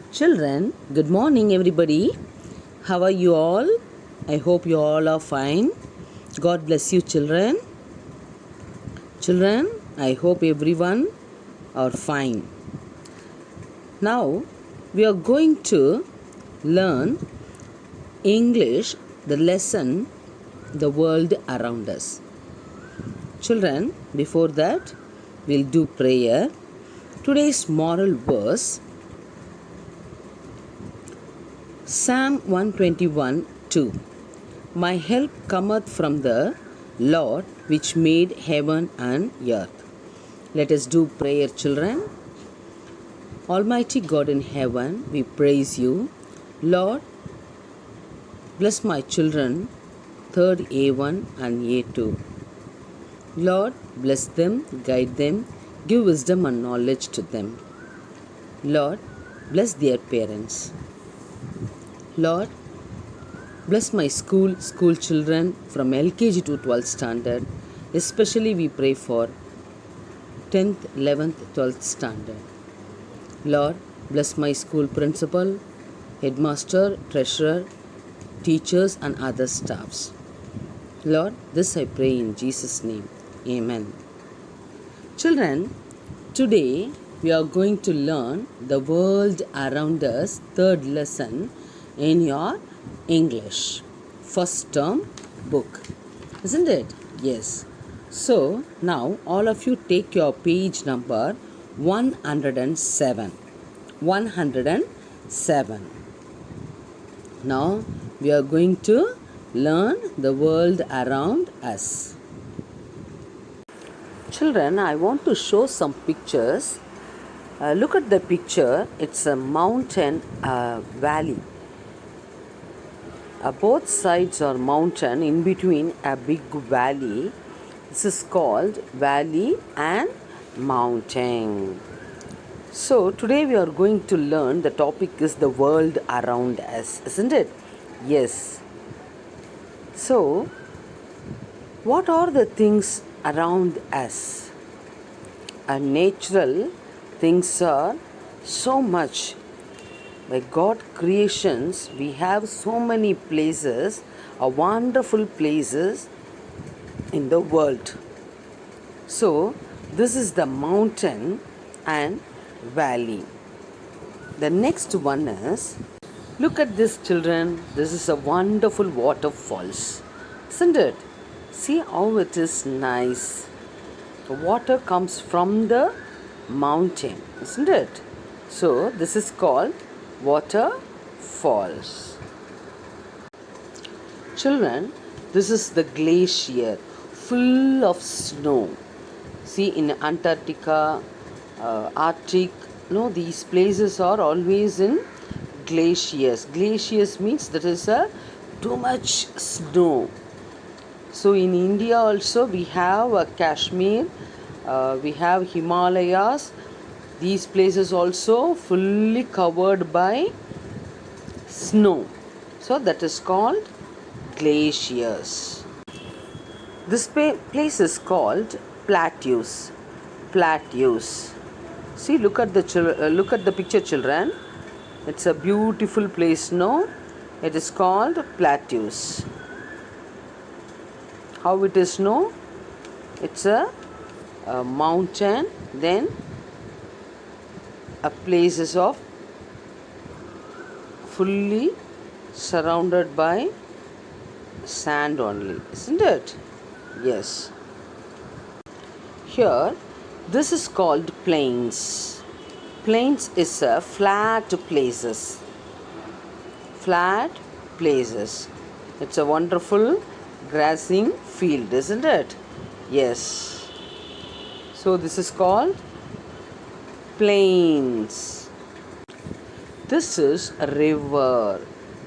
Children, good morning, everybody. How are you all? I hope you all are fine. God bless you, children. Children, I hope everyone are fine. Now, we are going to learn English, the lesson, the world around us. Children, before that, we'll do prayer. Today's moral verse, Psalm 121 2. My help cometh from the Lord which made heaven and earth. Let us do prayer, children. Almighty God in heaven, we praise you. Lord, bless my children, third A1 and A2. Lord, bless them, guide them, give wisdom and knowledge to them. Lord, bless their parents. Lord, bless my school children from LKG to 12th standard. Especially we pray for 10th, 11th, 12th standard. Lord, bless my school principal, headmaster, treasurer, teachers and other staffs. Lord, this I pray in Jesus' name. Amen. Children, today we are going to learn the world around us, third lesson in your English first term book. Isn't it? Yes. So, now all of you take your page number 107. 107. Now, we are going to learn the world around us. Children, I want to show some pictures. Look at the picture. It's a mountain valley. Both sides are mountain, in between a big valley. This is called valley and mountain. So today we are going to learn, the topic is the world around us, isn't it? Yes. So what are the things around us? Natural things are so much. By God creations, we have so many places, wonderful places in the world. So, this is the mountain and valley. The next one is, look at this, children. This is a wonderful waterfalls, isn't it? See how it is nice. The water comes from the mountain, isn't it? So, this is called waterfalls. Children, this is the glacier full of snow. See, in Antarctica, Arctic, no, these places are always in glaciers. Glaciers means there is too much snow. So in India also we have Kashmir, we have Himalayas. These places also fully covered by snow. So that is called glaciers. This place is called plateaus. Plateaus. See, look at the picture, children. It's a beautiful place, no? It is called plateaus. How it is, no? It's a mountain, then a places of fully surrounded by sand only, isn't it? Yes. Here, this is called plains. Plains is a flat places. Flat places. It's a wonderful grazing field, isn't it? Yes. So this is called plains. This is a river.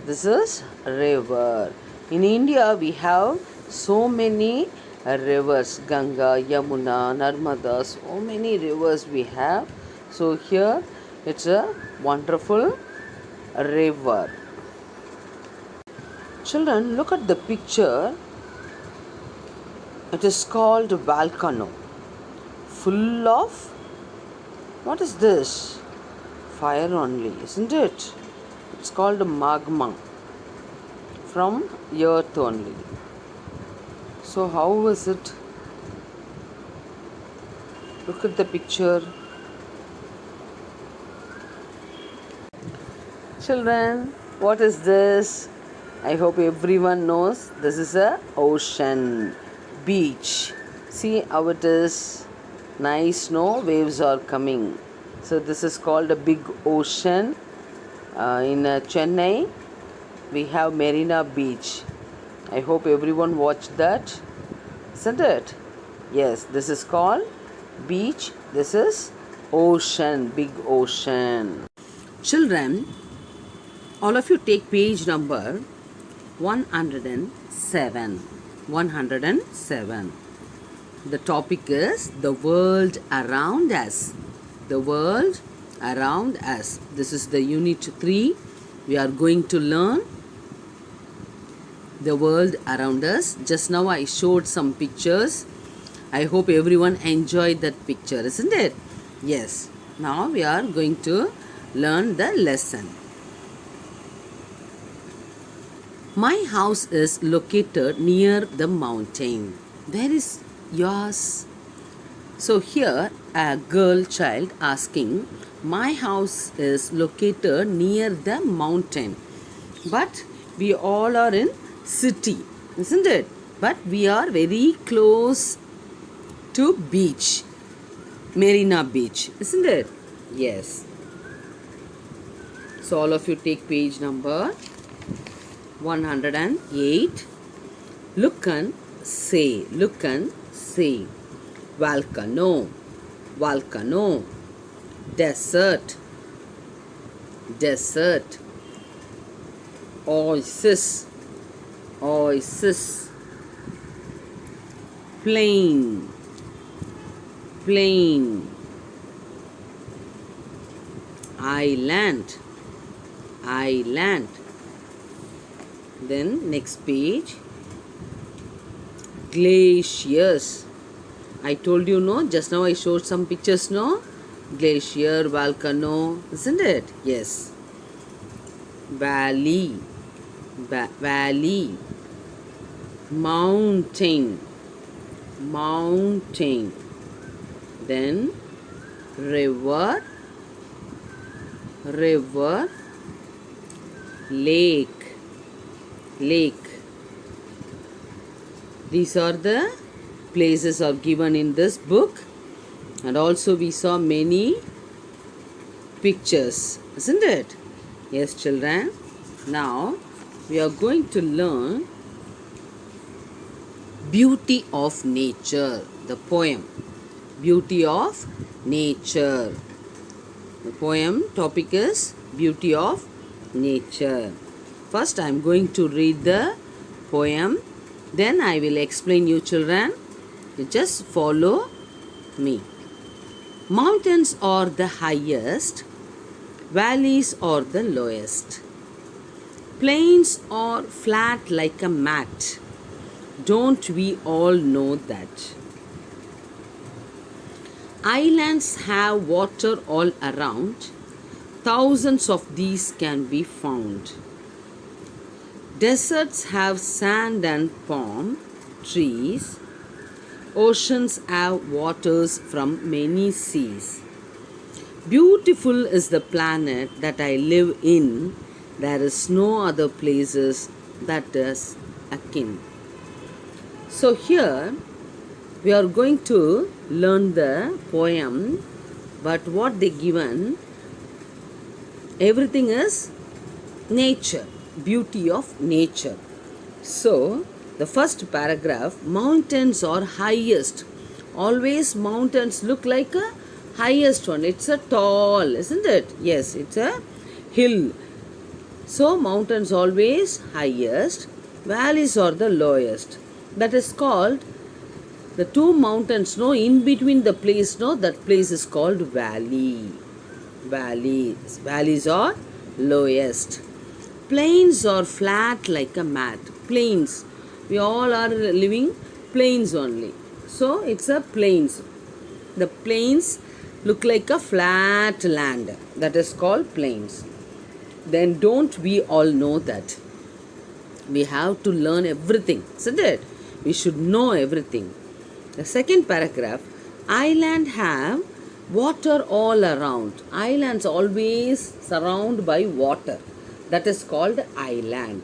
This is a river. In India, we have so many rivers. Ganga, Yamuna, Narmada. So many rivers we have. So here, it's a wonderful river. Children, look at the picture. It is called volcano. Full of, what is this? fire only, isn't it? It's called magma, from earth only. So how is it? Look at the picture. Children, what is this? I hope everyone knows this is a ocean, beach. See how it is. Nice, no waves are coming. So this is called a big ocean. In Chennai, we have Marina Beach. I hope everyone watched that, isn't it? Yes, this is called beach. This is ocean, big ocean. Children, all of you take page number 107. 107. The topic is the world around us. The world around us. This is the unit 3. We are going to learn the world around us. Just now I showed some pictures. I hope everyone enjoyed that picture, isn't it? Yes. Now we are going to learn the lesson. My house is located near the mountain. Where is yours? So here a girl child asking, my house is located near the mountain. But we all are in city, isn't it? But we are very close to beach. Marina Beach, isn't it? Yes. So all of you take page number 108. Look and say. Look and say. Volcano. Volcano. Desert. Desert. Oasis. Oasis. Plain. Plain. Island. Island. Then next page. Glaciers. I told you, no, just now I showed some pictures, no? Glacier, volcano, isn't it? Yes. Valley. Valley. Mountain. Mountain. Then river. River. Lake. Lake. These are the places are given in this book, and also we saw many pictures, isn't it? Yes, children. Now we are going to learn Beauty of Nature, the poem. Beauty of Nature. The poem topic is Beauty of Nature. First I am going to read the poem, then I will explain you, children. You just follow me. Mountains are the highest, valleys are the lowest. Plains are flat like a mat. Don't we all know that? Islands have water all around. Thousands of these can be found. Deserts have sand and palm trees. Oceans have waters from many seas. Beautiful is the planet that I live in. There is no other places that is akin. So here we are going to learn the poem, but what they given, everything is nature, beauty of nature. So the first paragraph, mountains are highest. Always mountains look like a highest one. It's a tall, isn't it? Yes, it's a hill. So mountains always highest. Valleys are the lowest. That is called the two mountains, no, in between the place, no, that place is called valley. Valleys. Valleys are lowest. Plains are flat like a mat. Plains. We all are living plains only. So it's a plains. The plains look like a flat land. That is called plains. Then don't we all know that? We have to learn everything, isn't it? We should know everything. The second paragraph, island have water all around. Islands always surrounded by water. That is called island.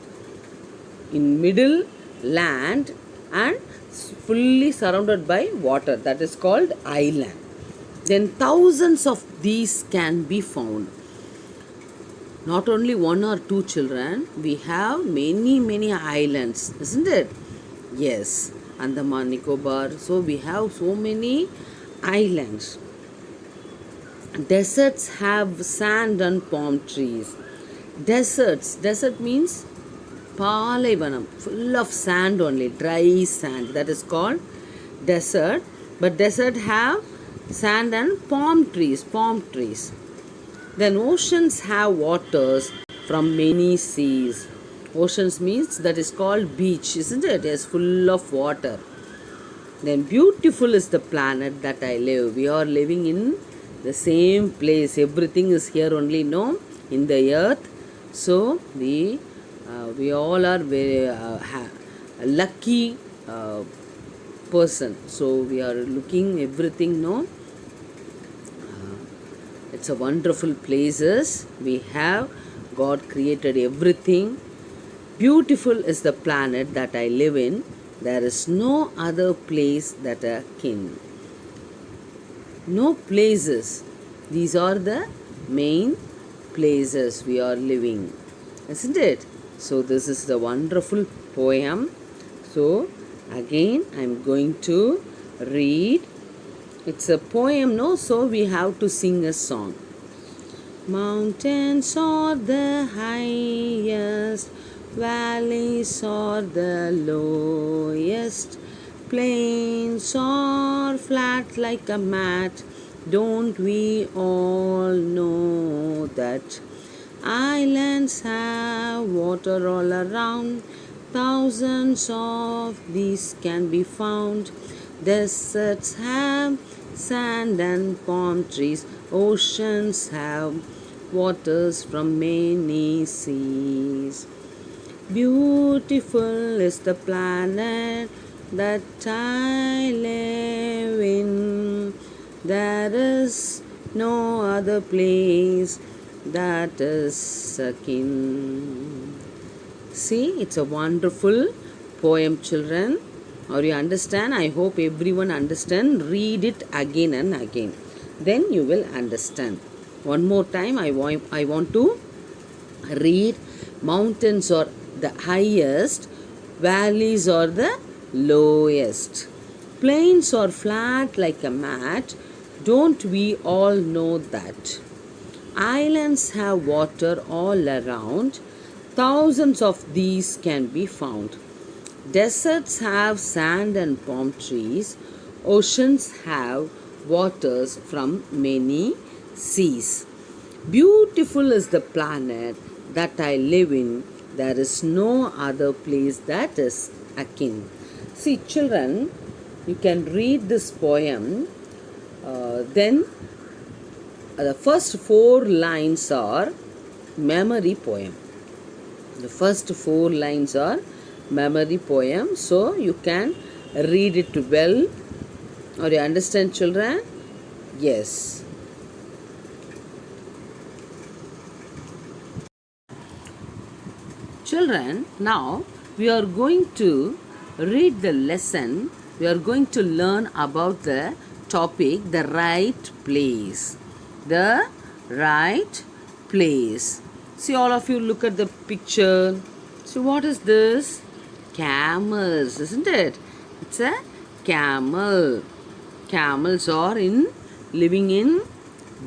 In middle, land and fully surrounded by water. That is called island. Then thousands of these can be found. Not only one or two children, we have many islands, isn't it? Yes, Andaman Nicobar. So we have so many islands. Deserts have sand and palm trees. Desert means Palaivanam, full of sand only, dry sand. That is called desert. But desert have sand and palm trees. Then oceans have waters from many seas. Oceans means that is called beach, isn't it? It is full of water. Then beautiful is the planet that I live. We are living in the same place. Everything is here only, no? In the earth. So we all are very lucky person. So we are looking everything, no? It's a wonderful places. We have God created everything. Beautiful is the planet that I live in. There is no other place that akin. No places. These are the main places we are living. Isn't it? So this is the wonderful poem. So again I am going to read. It's a poem, no? So we have to sing a song. Mountains are the highest, valleys are the lowest, plains are flat like a mat. Don't we all know that? Islands have water all around. Thousands of these can be found. Deserts have sand and palm trees. Oceans have waters from many seas. Beautiful is the planet that I live in. There is no other place that is akin. See, it's a wonderful poem, children. Or you understand? I hope everyone understand. Read it again and again. Then you will understand. One more time, I want to read. Mountains are the highest, valleys are the lowest, plains are flat like a mat. Don't we all know that? Islands have water all around. Thousands of these can be found. Deserts have sand and palm trees. Oceans have waters from many seas. Beautiful is the planet that I live in. There is no other place that is akin. See, children, you can read this poem. Then the first 4 lines are memory poem. The first 4 lines are memory poem. So you can read it well. Or you understand, children? Yes. Children, now we are going to read the lesson. We are going to learn about the topic, the right place. The right place. See, all of you look at the picture. So what is this? Camels, isn't it? It's a camel. Camels are living in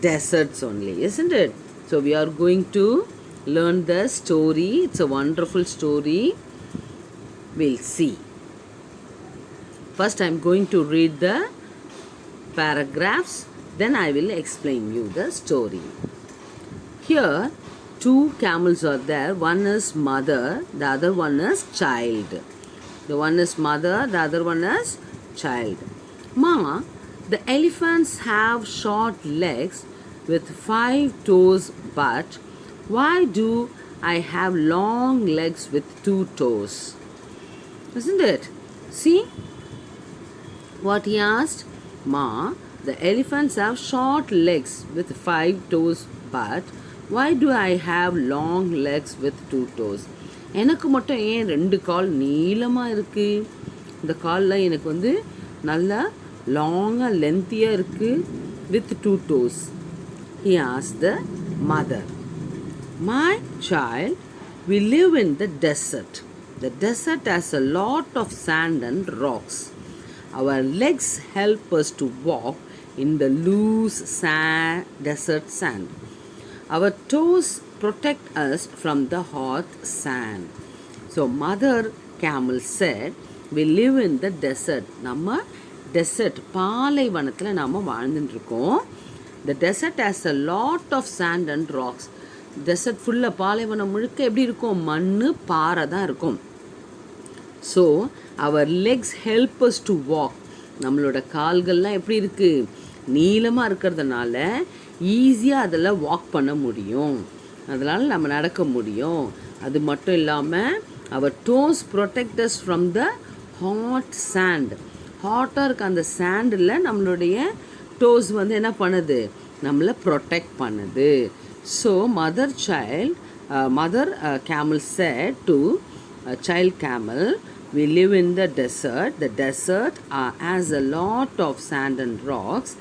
deserts only, isn't it? So we are going to learn the story. It's a wonderful story. We'll see. First I am going to read the paragraphs. Then I will explain you the story. Here 2 camels are there. One is mother, the other one is child. The one is mother, the other one is child. Ma, The elephants have short legs with 5 toes, but why do I have long legs with 2 toes? Isn't it? See what he asked? Ma, the elephants have short legs with 5 toes, but why do I have long legs with 2 toes? எனக்கு மட்டும் ஏன் 2 கால் நீளமாக இருக்குது? இந்த காலில் எனக்கு வந்து நல்லா லாங்காக லென்த்தியாக இருக்குது with 2 toes. He asked the mother. My child, we live in the desert. The desert has a lot of sand and rocks. Our legs help us to walk in the loose desert sand. Our toes protect us from the hot sand. So mother camel said, we live in the desert. நம்ம desert பாலைவனத்தில் நாம் வாழ்ந்துட்டு இருக்கோம். The desert has a lot of sand and rocks. Desert ஃபுல்லாக பாலைவனம் முழுக்க எப்படி இருக்கும்? மண் பாறை தான் இருக்கும். So our legs help us to walk. நம்மளோட கால்கள்லாம் எப்படி இருக்குது? நீளமாக இருக்கிறதுனால ஈஸியாக அதில் வாக் பண்ண முடியும். அதனால் நம்ம நடக்க முடியும். அது மட்டும் இல்லாமல் அவர் those protects from the hot sand. ஹாட்டாக இருக்க அந்த சாண்டில் நம்மளுடைய டோஸ் வந்து என்ன பண்ணுது? நம்மளை ப்ரொடெக்ட் பண்ணுது. So mother camel said to child camel, we live in the desert. The desert has a lot of sand and rocks.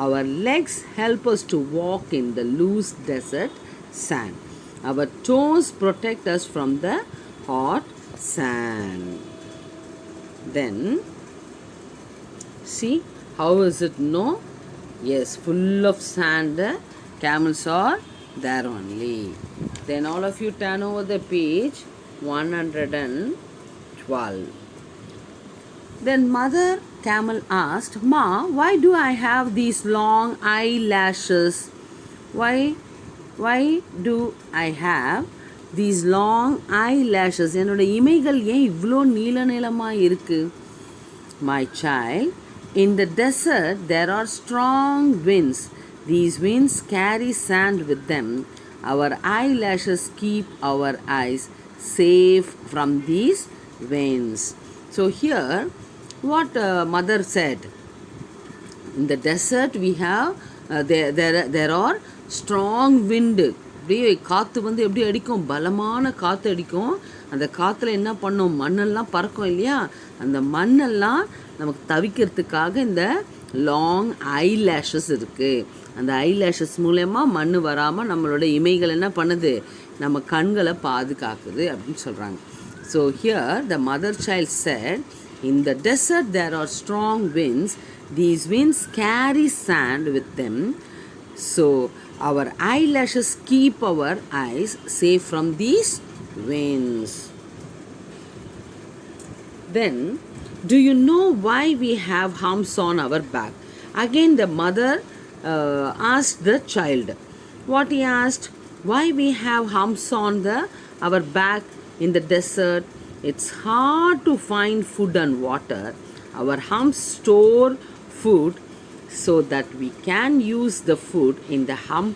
Our legs help us to walk in the loose desert sand. Our toes protect us from the hot sand. Then, see, how is it? No? Yes, full of sand. Camels are there only. Then all of you turn over the page 112. Then mother camel asked, Ma, why do I have these long eyelashes? Why do I have these long eyelashes? என்னோட இமைகள் ஏன் இவ்வளோ நீளமாக இருக்கு? My child, in the desert there are strong winds. These winds carry sand with them. Our eyelashes keep our eyes safe from these winds. So here what mother said, in the desert we have there are strong wind. அப்படியே காற்று வந்து எப்படி அடிக்கும்? பலமான காற்று அடிக்கும். அந்த காற்றுல என்ன பண்ணும்? மண்ணெல்லாம் பறக்கும் இல்லையா? அந்த மண்ணெல்லாம் நமக்கு தவிக்கிறதுக்காக இந்த லாங் ஐலேஷஸ் இருக்குது. அந்த ஐலேஷஸ் மூலயமா மண் வராமல் நம்மளோட இமைகள் என்ன பண்ணுது? நம்ம கண்களை பாதுகாக்குது அப்படின்னு சொல்கிறாங்க. So here the mother child set, in the desert there are strong winds. These winds carry sand with them. So our eyelashes keep our eyes safe from these winds. Then, do you know why we have humps on our back? Again the mother asked the child. What he asked? Why we have humps on our back in the desert? It's hard to find food and water. Our humps store food so that we can use the food in the hump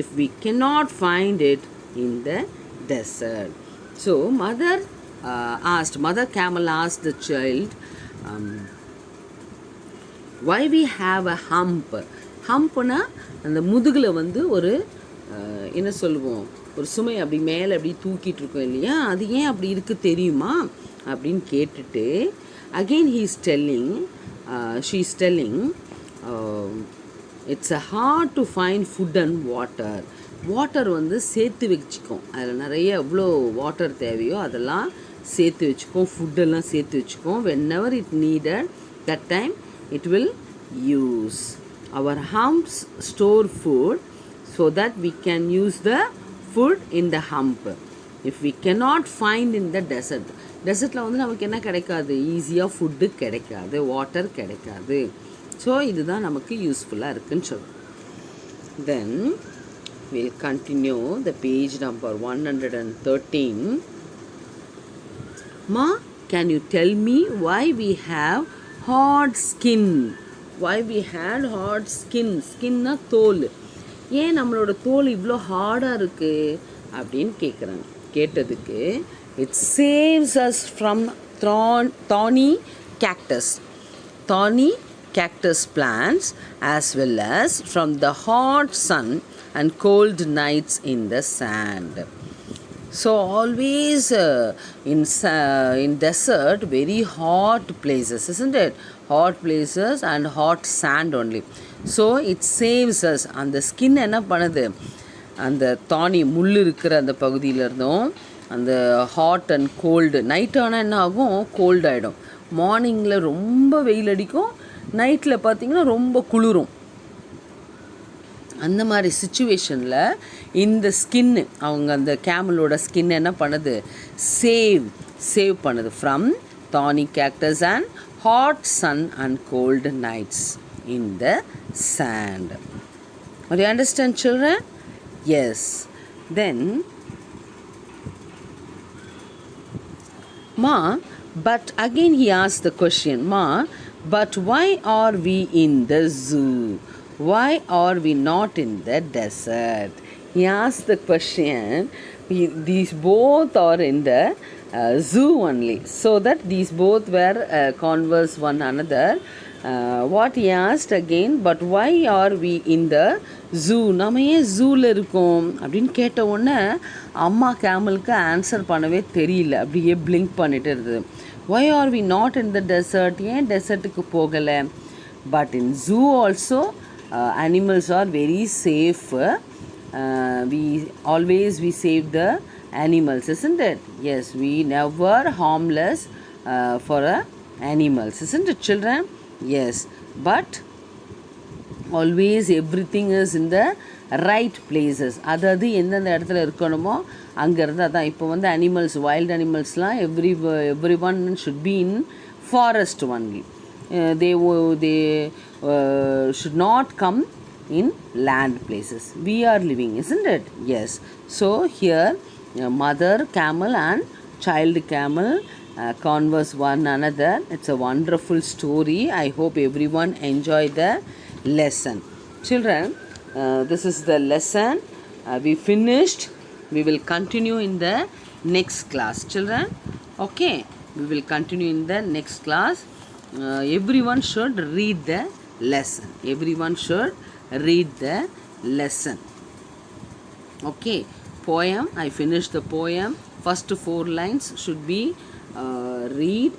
if we cannot find it in the desert. So mother camel asked the child, why we have a hump? ஹம்ப்னா அந்த முதுகில் வந்து ஒரு என்ன சொல்லுவோம், ஒரு சுமை அப்படி மேலே அப்படி தூக்கிட்டு இருக்கோம் இல்லையா? அது ஏன் அப்படி இருக்குது தெரியுமா அப்படின்னு கேட்டுட்டு again she is telling it's hard to find food and water. Water வந்து சேர்த்து வச்சுக்கும். அதில் நிறைய எவ்வளோ வாட்டர் தேவையோ அதெல்லாம் சேர்த்து வச்சுக்கும். ஃபுட்டெல்லாம் சேர்த்து வச்சுக்கும். whenever it needed, that time it will use. Our humps store food so that we can use the food in the hump. If we cannot find in the desert, டெசர்ட்டில் வந்து நமக்கு என்ன கிடைக்காது? ஈஸியாக ஃபுட்டு கிடைக்காது, வாட்டர் கிடைக்காது. So இதுதான் நமக்கு யூஸ்ஃபுல்லாக இருக்குன்னு சொல்லுவோம். Then we'll continue the page number 113. Ma, can you tell me why we have hard skin? why we had hard skin. ஸ்கின்னா தோல். ஏன் நம்மளோட தோல் இவ்வளோ ஹார்டாக இருக்குது அப்படின்னு கேட்டதுக்கு it saves us from thorny cactus plants as well as from the hot sun and cold nights in the sand. So always in desert, very hot places, isn't it? Hot places and hot sand only. So it saves us. அந்த skin என்ன பண்ணுது, அந்த தானி முள் இருக்கிற அந்த பகுதியில் இருந்தும் அந்த ஹாட் அண்ட் கோல்டு நைட் ஆனால் என்ன ஆகும், கோல்டு ஆகிடும். மார்னிங்கில் ரொம்ப வெயில் அடிக்கும், நைட்டில் பார்த்திங்கன்னா ரொம்ப குளிரும். அந்த மாதிரி சுச்சுவேஷனில் இந்த ஸ்கின்னு அவங்க அந்த கேமலோட ஸ்கின் என்ன பண்ணுது, சேவ் பண்ணுது from thorny cactus and hot sun and cold nights in the sand. Do you understand, children? Yes. Then Ma, but again he asked the question, Ma, but why are we in the zoo? Why are we not in the desert? He asked the question. These both are in the zoo only, so that these both were converse one another. What he asked again, but why are we in the zoo? நம்ம ஏன் ஜூவில் இருக்கோம் அப்படின்னு கேட்ட உடனே அம்மா கேமலுக்கு answer பண்ணவே தெரியல, அப்படியே பிளிங்க் பண்ணிட்டு இருந்தது. why are we not in the desert? ஏன் டெசர்ட்டுக்கு போகலை? but in zoo also animals are very safe. We save the animals, isn't it? Yes, we never harmless for animals, isn't it, children? Yes, but always everything is in the right places. அதாவது எந்தெந்த இடத்துல இருக்கணுமோ அங்கே இருந்தால் தான். இப்போ வந்து animals, wild அனிமல்ஸ்லாம் every one should be in forest only. they should not come in land places. We are living, isn't it? Yes. So here mother camel and child camel converse one another. It's a wonderful story. I hope everyone enjoy the lesson. Children, this is the lesson. We finished. We will continue in the next class, children. Okay, we will continue in the next class. Everyone should read the lesson. Everyone should read the lesson. Okay, poem. I finished the poem. First 4 lines should be read.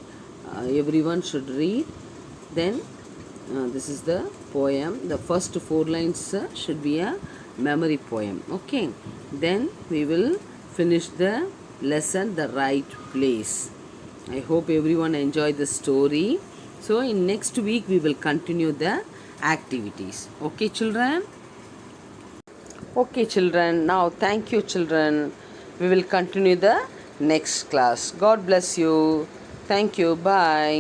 Everyone should read. Then this is the poem. The first 4 lines should be a memory poem. Okay, then we will finish the lesson the right place. I hope everyone enjoyed the story. So in next week we will continue the activities. Okay, children? Okay, children. Now thank you, children. We will continue the next class. God bless you. Thank you. Bye.